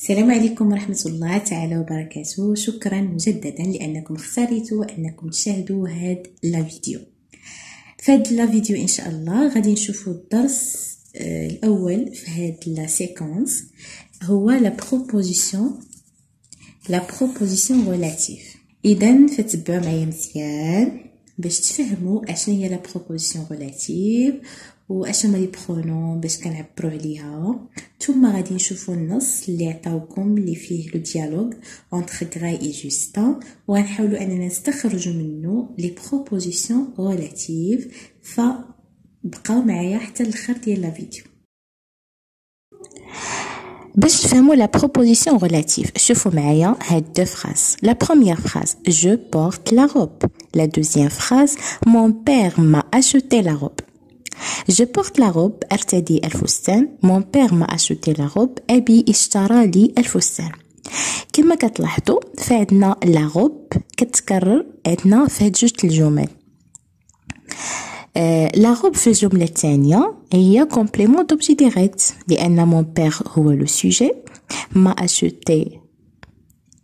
السلام عليكم ورحمة الله تعالى وبركاته. شكرا مجددا لأنكم اختاريتوا أنكم تشاهدوا هاد لا فيديو. في هاد لا فيديو إن شاء الله غادي نشوفوا الدرس الأول في هاد لا سيكونس، هو لا بروبوزيسيون غولاتيف. إذن فتبعوا معايا مزيان باش تفهموا اشنو هي لا بروبوزيسيون غولاتيف واشنو لي برونون باش كنعبروا عليها. ثم غادي نشوفوا النص اللي عطاوكم اللي فيه لو ديالوج entre غراي et جوستان، وغنحاولوا اننا نستخرجوا منه لي بروبوزيسيون غولاتيف. فبقاو معايا حتى الاخر ديال لا فيديو باش تفهموا لا بروبوزيسيون غولاتيف. شوفوا معايا هاد دو فراز. لا بروميير فراز je porte la robe. La deuxième phrase mon père m'a acheté la robe. Je porte la robe ارتدي الفستان. mon père m'a acheté la robe أبي اشترى لي الفستان. كما كتلاحظوا فعندنا لا روب كتكرر عندنا في هاد جوج الجمل. لا روب في الجملة الثانية هي complément d'objet direct لأن mon père هو le sujet. m'a acheté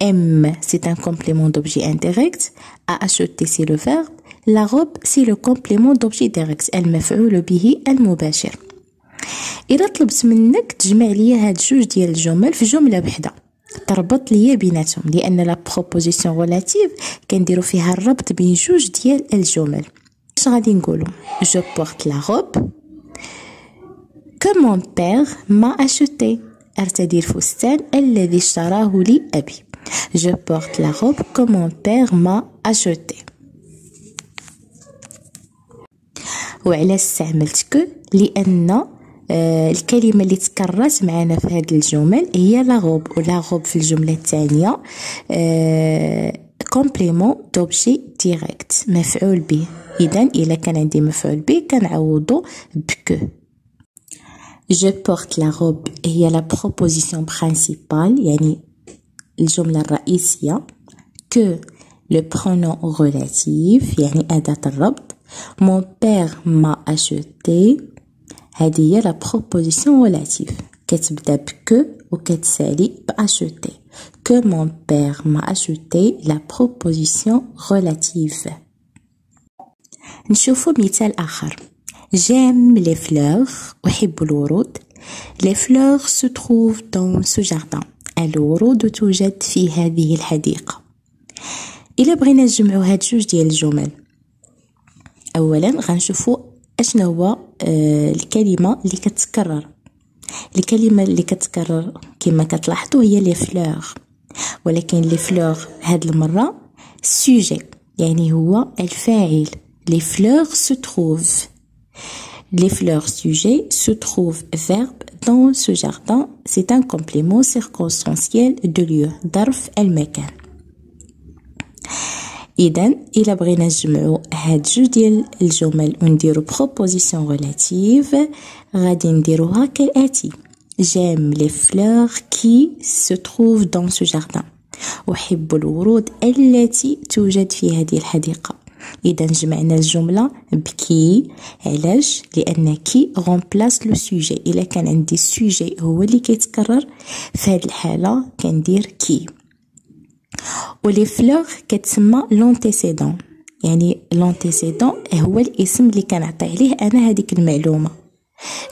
M c'est un complément d'objet indirect. A acheté c'est le verbe. La robe c'est le complément d'objet direct المفعول به المباشر. إذا طلبت منك تجمع لي هاد جوج ديال الجمل في جملة وحدة تربط لي بيناتهم، لأن لا بروبوزيسيون غولاتيف كنديرو فيها الربط بين جوج ديال الجمل. اش غادي نقولو؟ je porte la robe que mon père m'a acheté. ارتدي الفستان الذي اشتراه لي أبي. je porte la robe que mon père m'a acheté. وعلاش استعملت كو؟ لأن الكلمة اللي تكررت معنا في هذه الجمل هي لا روب، ولا روب في الجملة الثانية كومبليمون دوبجي ديريكت مفعول به. إذا إلا كان عندي مفعول به كنعوضو بكو. je porte la robe هي لا بروبوزيسيون برينسيبال يعني الجملة الرئيسية. que le pronom relatif يعني أداة الربط. mon père m'a acheté هذه هي لا بروبوزيسيون غولاتيف كتبدا بكو وكتسالي بأشوتي. que mon père m'a acheté la proposition relative. نشوفوا مثال آخر. j'aime les fleurs أحب الورود. les fleurs se trouvent dans ce jardin. الورود توجد في هذه الحديقة. إلا بغينا نجمعوا هاد جوج ديال الجمل، أولا غنشوفوا اشنا هو الكلمة اللي كتكرر. الكلمة اللي كتكرر كما كتلاحظوا هي لي فلور، ولكن لي فلور هاد المرة سوجي يعني هو الفاعل. لي فلور se trouvent. Les fleurs sujet se trouvent verbe dans ce jardin. C'est un complément circonstanciel de lieu. ظرف المكان. إذن إلا بغينا نجمعو هاد جوج ديال الجمل ونديرو بروبوزيسيون غولاتيف غادي نديروها كالآتي. j'aime les fleurs qui se trouvent dans ce jardin. أحب الورود التي توجد في هذه الحديقة. إذا جمعنا الجملة بكي. علاش؟ لأن كي غومبلاس لو سوجي. إلا كان عندي السوجي هو اللي كيتكرر في هذه الحالة كندير كي. ولي فلور كتسمى لونتيسيدون يعني لونتيسيدون هو الاسم اللي كنعطي عليه انا هذيك المعلومه.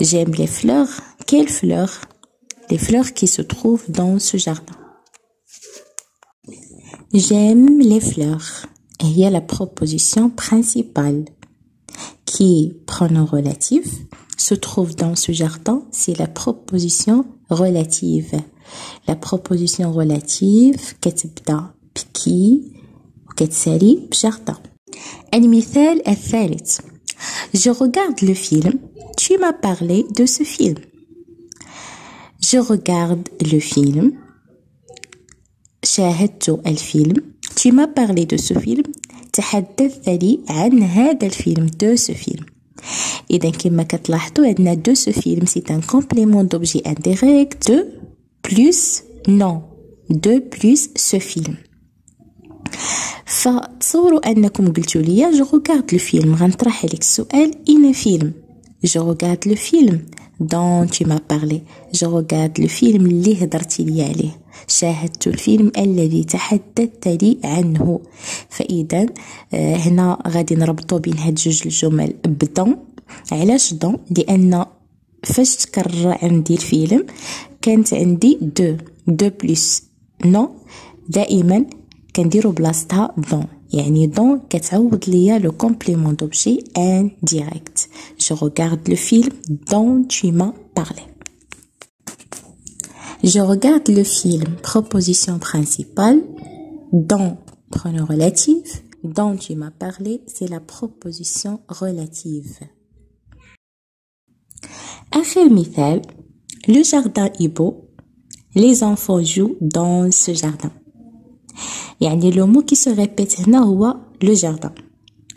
j'aime les fleurs. quelles fleurs? les fleurs qui se trouvent dans ce jardin. j'aime les fleurs هي la proposition principale. qui pronom relatif se trouve dans ce jardin c'est la proposition relative. la proposition relative كتبدا بكي وكتسالي بجردن. المثال الثالث. je regarde le film. tu m'as parlé de ce film. je regarde le film. شاهدت الفيلم. tu m'as parlé de ce film. تحدثت لي عن هذا الفيلم de ce film. إذا كما كتلاحظوا عندنا de ce film c'est un complément d'objet indirect de plus non de plus ce film. فتصوروا أنكم قلتوا لي je regarde le film غنطرح عليك السؤال أين فيلم. je regarde le film dont tu m'as parlé. Je regarde le film اللي هدرتي لي عليه. شاهدت الفيلم الذي تحدثت لي عنه. فإذا هنا غادي نربطو بين هاد جوج الجمل بدون. علاش دون؟ لأن فاش تكرر عندي الفيلم كانت عندي دو بلس نو دائما كنديرو بلاصتها دون. يعني دون كتعوض ليا لو كومبليمون دوبجي انديريكت. Je regarde le film dont tu m'as parlé. Je regarde le film proposition principale dont pronom relatif. Dont tu m'as parlé, c'est la proposition relative. آخر مثال. Le jardin est beau. Les enfants jouent dans ce jardin. يعني لو مو كي سو ريبيت هنا هو لو جاردان.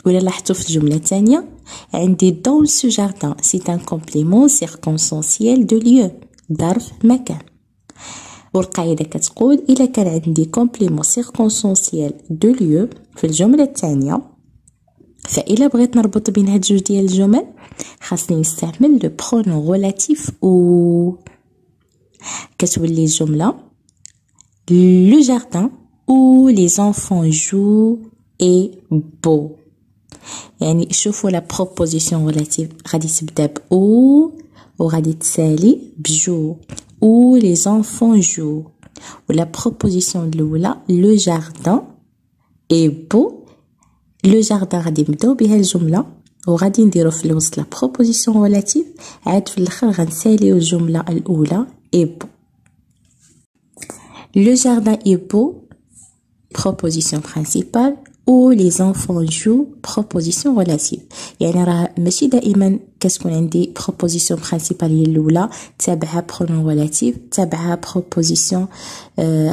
ولا لاحظتوا في الجمله الثانيه عندي دون سو جاردان سي ان كومبليمون سيركونسونسيال دو ليو ظرف مكان. والقاعده كتقول الا كان عندي كومبليمون سيركونسونسيال دو ليو في الجمله الثانيه فإلا بغيت نربط بين هاد جوج ديال الجمل خاصني نستعمل لو برونون ريلاتيف او. كتولي الجمله لو جاردان où les enfants jouent est beau. يعني شوفوا لا بروبوزيسيون ريلاتيف غادي تبدا ب او وغادي تسالي بجو où les enfants jouent. ولا بروبوزيسيون الاولى لو جاردان est beau. لو جاردان غادي نبداو بها الجمله وغادي نديرو في الوسط لا بروبوزيسيون ريلاتيف عاد في الاخر غنساليو الجمله الاولى est beau. Le jardin est beau. Proposition principale où les enfants jouent proposition relative. يعني راه ماشي دائما كتكون عندي proposition principale هي الاولى تابعها pronom relative تابعها proposition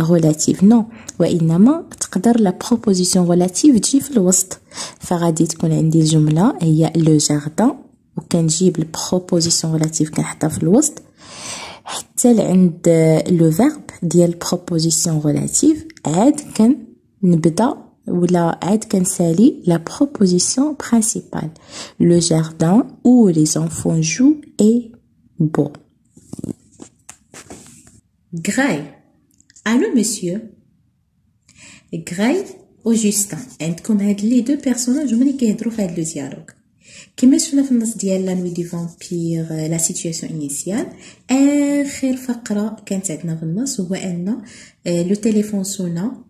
relative. نو وانما تقدر لا proposition relative تجي في الوسط. فغادي تكون عندي الجمله هي لو جاردان وكنجيب البروبوزيسيون relative كنحطها في الوسط حتى لعند لو فيرب ديال proposition relative عاد نبدا ولا عاد كنسالي لا proposition principale. Le jardin où les enfants jouent est beau. Graille. Allô monsieur. Graille و جوستان عندكم هاد لي دو بيرسوناج هما اللي كيهضروا في هاد لو ديالوغ. كما شفنا في النص ديال لا نوي دي فامبير لا سيتوياسيون انيسيال اخر فقره كانت عندنا في النص هو ان لو تليفون سونا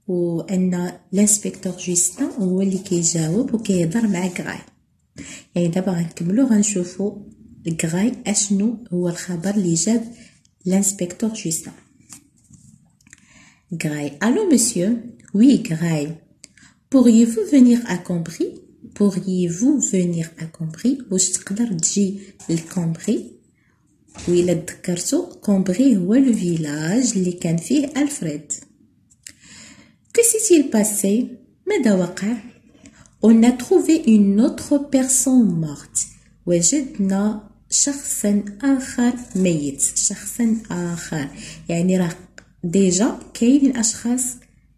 وان لانسبكتور جوستان هو اللي كيجاوب وكيهضر مع غراي. يعني دابا غنكملو غنشوفو غراي اشنو هو الخبر اللي جاب لانسبكتور جوستان. غراي الو مسيو. Oui, Graille. Pourriez-vous venir à Cambry? Pourriez-vous venir à Cambry? واش تقدر تجي لكامبري؟ وإلا تذكرتو كامبري هو لو فيلاج اللي كان فيه ألفريد. Que s'est-il passé? ماذا وقع؟ On a trouvé une autre personne morte. وجدنا شخصا آخر ميت. شخصا آخر يعني راه ديجا كاينين أشخاص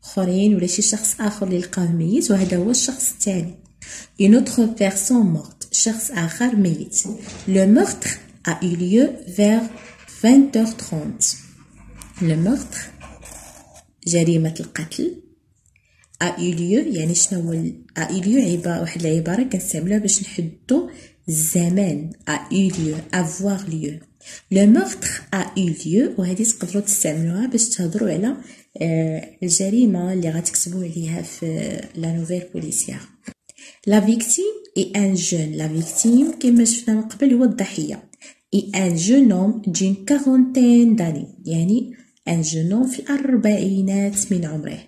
اخرين ولا شي شخص اخر اللي لقاه ميت وهذا هو الشخص الثاني. une autre personne morte. شخص اخر ميت. le meurtre a eu lieu vers 20h30. le meurtre جريمة القتل a eu lieu يعني شنو هو a eu lieu عبارة واحد العبارة كنستعملوها باش نحددو الزمان. a eu lieu avoir lieu. le meurtre a eu lieu وهذه تقدروا تستعملوها باش تهضروا على الجريمة اللي غتكتبوا عليها في لا نوفيل بوليسيير. لا فيكتيم اي ان جون. لا فيكتيم كما شفنا من قبل هو الضحية. اي ان جون هوم دون كارونتين داني يعني ان جون هوم في الأربعينات من عمره.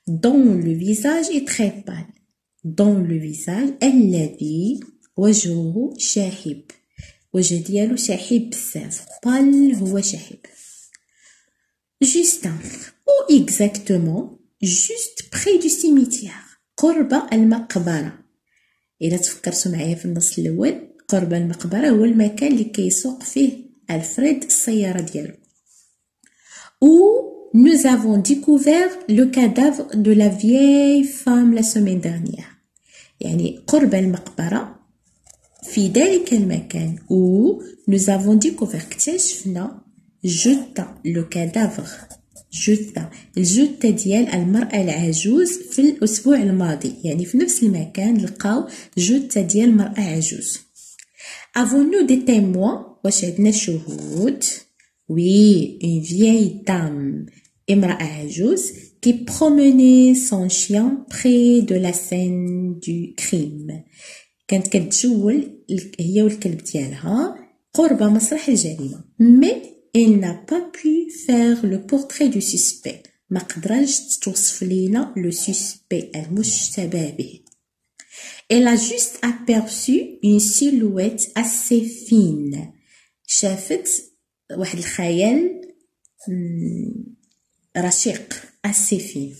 دون لو فيزاج اي تري بال. دون لو فيزاج الذي وجهه شاحب. وجه ديالو شاحب بزاف. بال هو شاحب. Justin. Où exactement? Juste près du cimetière. قرب المقبرة. إذا تفكرتوا معايا في النص الأول قرب المقبرة هو المكان اللي كيسوق فيه ألفريد السيارة ديالو. Où nous avons découvert le cadavre de la vieille femme la semaine dernière. يعني قرب المقبرة في ذلك المكان où nous avons découvert اكتشفنا جثة لو كادافر جثة الجثة ديال المرأة العجوز في الأسبوع الماضي يعني في نفس المكان لقاو جثة ديال المرأة عجوز. Avons-nous des témoins واش عندنا شهود؟ Oui, une vieille dame امرأة عجوز qui promenait son chien près de la scène du crime. كانت كتجول هي والكلب ديالها قرب مسرح الجريمة. Mais elle n'a pas pu faire le portrait du suspect. ما قدرتش توصف لينا le suspect المشتبه به. Elle a juste aperçu une silhouette assez fine. شافت واحد الخيال رشيق assez fine.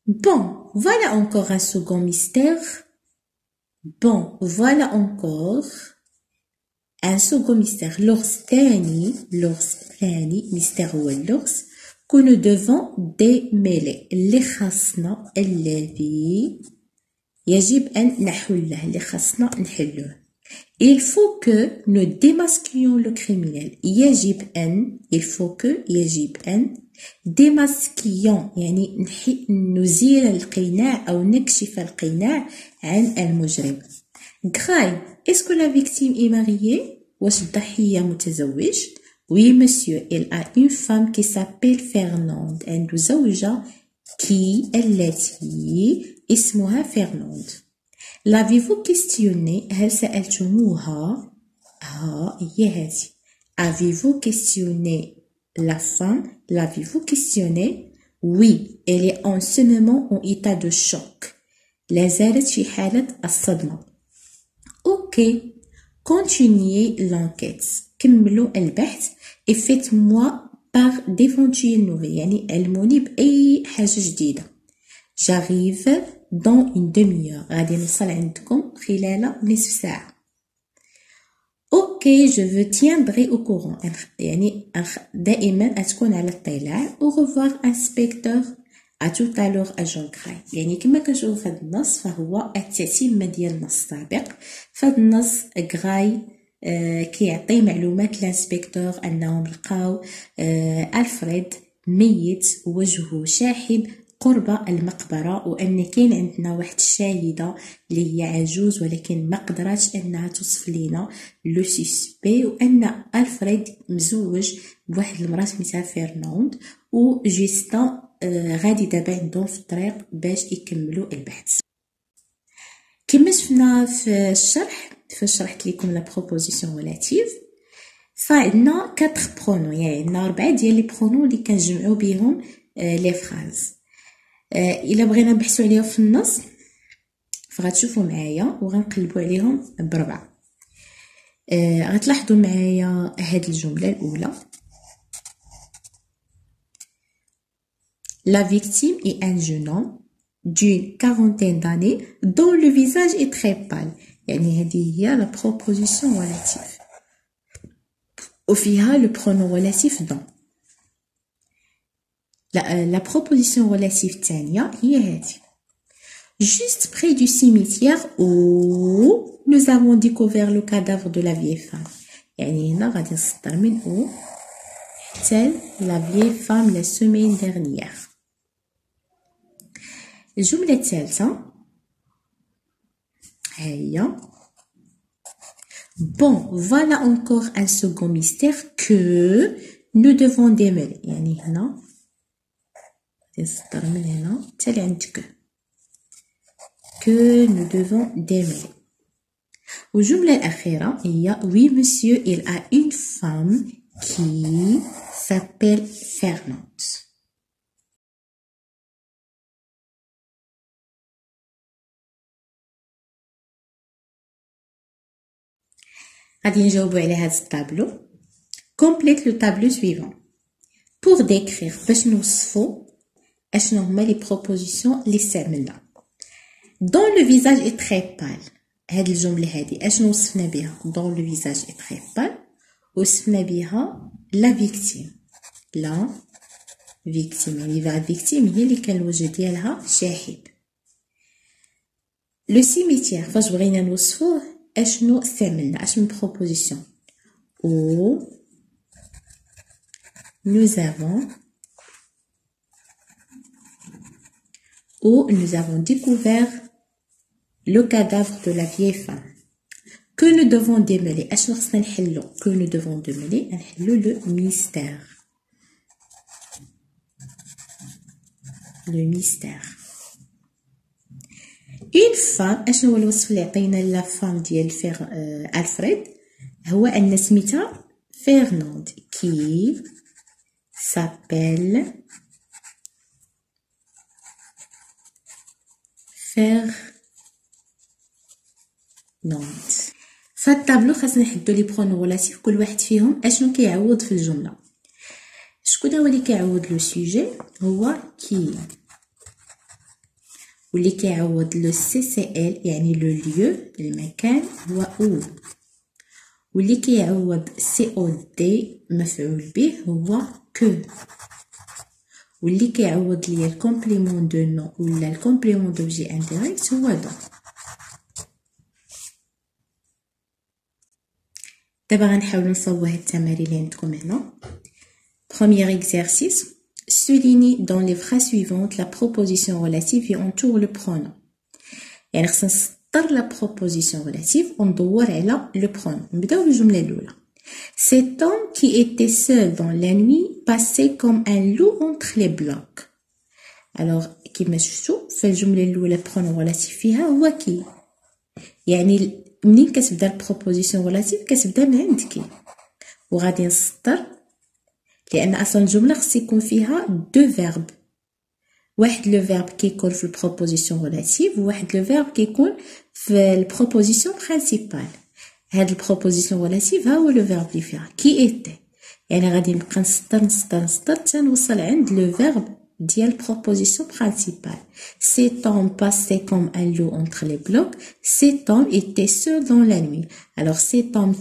Bon, voilà encore un second mystère. Bon, voilà encore un second mystère. لغز ثاني ميستير هو اللغز que nous devons démêler. اللي خاصنا الذي يجب أن نحله اللي خاصنا نحلوه. Il faut que nous démasquions le criminel. يجب أن démasquions يعني نزيل القناع أو نكشف القناع عن المجرم. Graille, est-ce que la victime est mariée? واش الضحية متزوج؟ Oui monsieur, elle a une femme qui s'appelle Fernande. عنده زوجة التي اسمها فيرناند. L'avez-vous questionné؟ هل سألتموها؟ هي هذه. Avez-vous questionné la femme? L'avez-vous questionné? Oui, elle est en ce moment en état de choc. لا زالت في حالة الصدمة. Ok, continuez l'enquête. كملوا البحث. Et faites-moi par d'éventuelles nouvelles. يعني علموني بأي حاجة جديدة. J'arrive dans une demi-heure. غادي نوصل عندكم خلال نصف ساعة. Ok, je vous tiendrai au courant. يعني دائما أتكون على اطلاع. Au revoir inspecteur. À tout à l'heure agent Gray. يعني كما كنشوفوا في هذا النص فهو التتمة ديال النص السابق. في هذا النص غراي كيعطي معلومات لانسبكتور انهم لقاو الفريد ميت وجهه شاحب قرب المقبرة وان كاين عندنا واحد الشاهدة اللي هي عجوز ولكن ما قدراتش انها توصف لينا لو سوسبي وان الفريد مزوج بواحد المراه سميتها فيرناند وجيستان غادي دابا عندهم في الطريق باش يكملوا البحث. كما شفنا في الشرح شرحت لكم لا بروبوزيسيون ريلاتيف فعندنا 4 برونو يعني عندنا 4 ديال لي برونو اللي كنجمعوا بهم لي فراز. الا بغينا نبحثوا عليهم في النص فغتشوفوا معايا وغنقلبوا عليهم بربعه. غتلاحظوا معايا هاد الجمله الاولى La victime est un jeune homme d'une quarantaine d'années dont le visage est très pâle. يعني هذه هي la proposition relative. وفيها le pronom relatif dans. La proposition relative الثانية هي هذه. Juste près du cimetière où nous avons découvert le cadavre de la vieille femme. يعني هنا غادي نصدر من où حتى la vieille femme la semaine dernière. الجملة الثالثة هي Bon, voilà encore un second mystère que nous devons démêler. يعني هنا نصدر من هنا حتى لعند que nous devons démêler. والجملة الأخيرة هي Oui monsieur, il a une femme qui s'appelle Fernande. غادي نجاوبوا على هذا الطابلو. Complète le tableau suivant. Pour décrire باش نوصفوا اشنو هما لي بروبوزيسيون اللي استعملنا. Dont le visage est très pâle. هاد الجملة هادي اشنو وصفنا بها؟ Dont le visage est très pâle وصفنا بها la victime. La victime يعني la victime هي اللي كان الوجه ديالها شاحب. Le cimetière فاش بغينا نوصفوه اشنو استعملنا اش من proposition où nous avons découvert le cadavre de la vieille femme. Que nous devons démêler? أشنو خصنا نحلو? Que nous devons démêler? نحلو le mystère. Le mystère. Une femme. أشنو هو الوصف اللي عطينا لا فام ديال ألفريد؟ هو أن سميتها Fernande qui s'appelle Fernande. فهاد الطابلو خاصنا نحدو لي برونو غولاتيف كل واحد فيهم اشنو كيعوض في الجمله. شكون هو اللي كيعوض لو سوجي؟ هو كي. واللي كيعوض لو سي سي ال يعني لو ليو المكان هو او. واللي كيعوض سي او دي مفعول به هو كو. واللي كيعوض ليا الكومبليمون دو نو ولا الكومبليمون دوبجي انديريكت هو دون. دابا غنحاولوا نصوبوا هاد التمارين اللي عندكم هنا. Premier exercice, souligne dans les phrases suivantes la proposition relative qui entoure le pronom. يعني خصنا نسطر la proposition relative وندور على le pronom. نبداو بالجملة الأولى. Cet homme qui était seul dans la nuit passait comme un loup entre les blocs. Alors كيما شفتوا في الجملة الأولى pronom relative فيها هو كي. يعني منين كتبدا البروبوزيسيون ريلاتيف كتبدا من عند كي وغادي نسطر لان اصلا الجمله خص يكون فيها دو فيرب. واحد لو فيرب كيكون في البروبوزيسيون ريلاتيف وواحد لو فيرب كيكون في البروبوزيسيون برينسيبال. هاد البروبوزيسيون ريلاتيف ها هو لو فيرب اللي فيها كي ايتي. يعني غادي نبقى نسطر حتى نوصل عند لو فيرب ديال proposition principale. Cet homme passait comme un loup entre les blocs. Cet homme était seul dans la nuit. Alors cet homme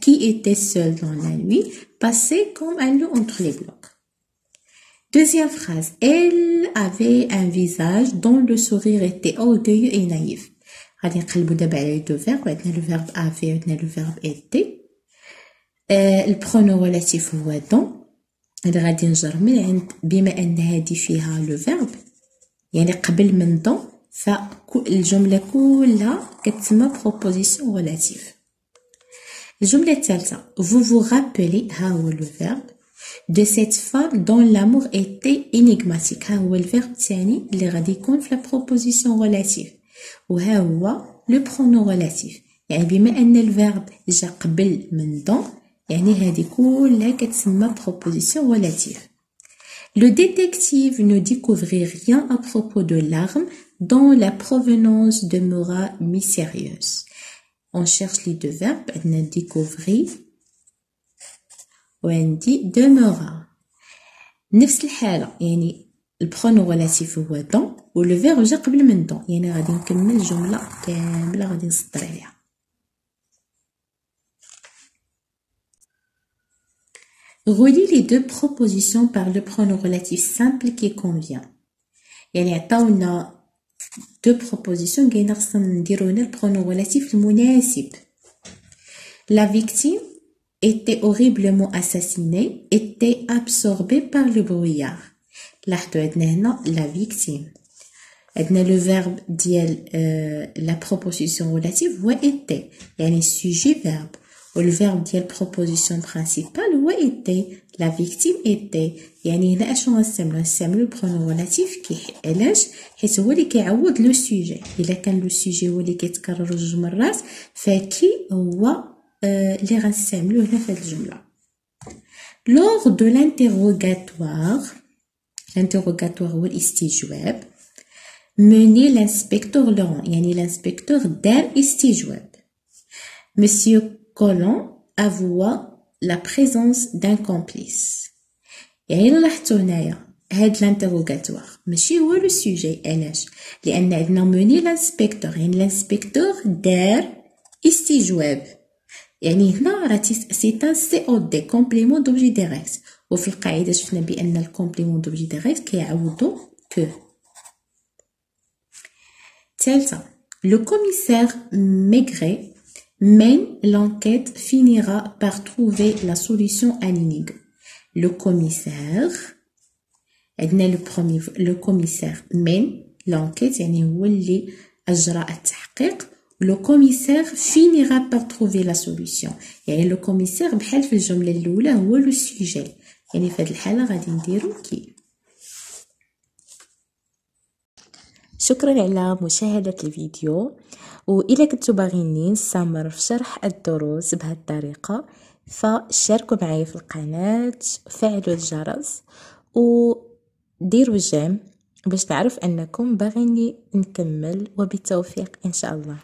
qui était seul dans la nuit passait comme un loup entre les blocs. Deuxième phrase. Elle avait un visage dont le sourire était orgueilleux et naïf. غادي نقلبوا دابا على deux verbes. عندنا le verbe avait وعندنا le verbe était. Le pronom relatif هو dont. هذا غادي نجر من عند بما ان هذه فيها لو فيرب يعني قبل من دون فالجمله كلها كتسمى بروبوزيسيون ريلاتيف. الجمله الثالثه vous vous rappelez ها هو لو فيرب de cette femme dont l'amour était énigmatique. ها هو الفيرب الثاني اللي غادي يكون في لا بروبوزيسيون ريلاتيف وها هو لو برونون ريلاتيف. يعني بما ان الفيرب جا قبل من دون يعني هذه كلها كتسمى proposition relative. Le détective ne découvrit rien à propos de l'arme dont la provenance demeura mystérieuse. On cherche les deux verbes. عندنا découvrir وعندي demeura. نفس الحالة يعني البرونو relatif هو dont واللو فيرب جا قبل من dont. يعني غادي نكمل الجملة كاملة غادي نسطر عليها. Relie les deux propositions par le pronom relatif simple qui convient. يعني عطاونا deux propositions قايلين خصنا نديرو هنا البرونون relatif المناسب. La victime était horriblement assassinée, était absorbée par le brouillard. لاحظوا عندنا هنا la victime. عندنا le verbe ديال la proposition relative هو était يعني sujet verbe. والverbe ديال proposition principale هو était. la victime était. يعني هنا اشنو غنستعملو البرونون ريلاتيف علاش؟ حيت هو اللي كيعوض لو سوجي. الا كان لو سوجي هو اللي كيتكرر جوج مرات فكي هو اللي غنستعملوه هنا في هاد الجمله. lors de l'interrogatoire هو الاستجواب mené l'inspecteur Laurent. يعني l'inspecteur دار استجواب. monsieur Colomb avoua la présence d'un complice. يعني لاحظتوا هنايا هاد لانتيروغاتوار ماشي هو لو سوجي. علاش؟ لان عندنا موني لانسبكتور يعني لانسبكتور دار استجواب. يعني هنا راه سي ان سي او دي كومبليمون دوبجي ديريكت وفي القاعده شفنا بان الكومبليمون دوبجي ديريكت كيعوضو كو. ثالثه. لو كوميسار ميغري mais l'enquête finira par trouver la solution à l'énigme. Le commissaire le commissaire mène l'enquête يعني هو اللي أجرى التحقيق. Le commissaire finira par trouver la solution. يعني le commissaire بحال في الجملة الأولى هو le sujet. يعني في هذه الحالة غادي نديرو كي. شكرا على مشاهدة الفيديو، وإذا كنتو باغيني نستمر في شرح الدروس بهذه الطريقة فشاركوا معايا في القناة، فعلوا الجرس وديروا جيم باش تعرف أنكم باغيني نكمل، وبالتوفيق إن شاء الله.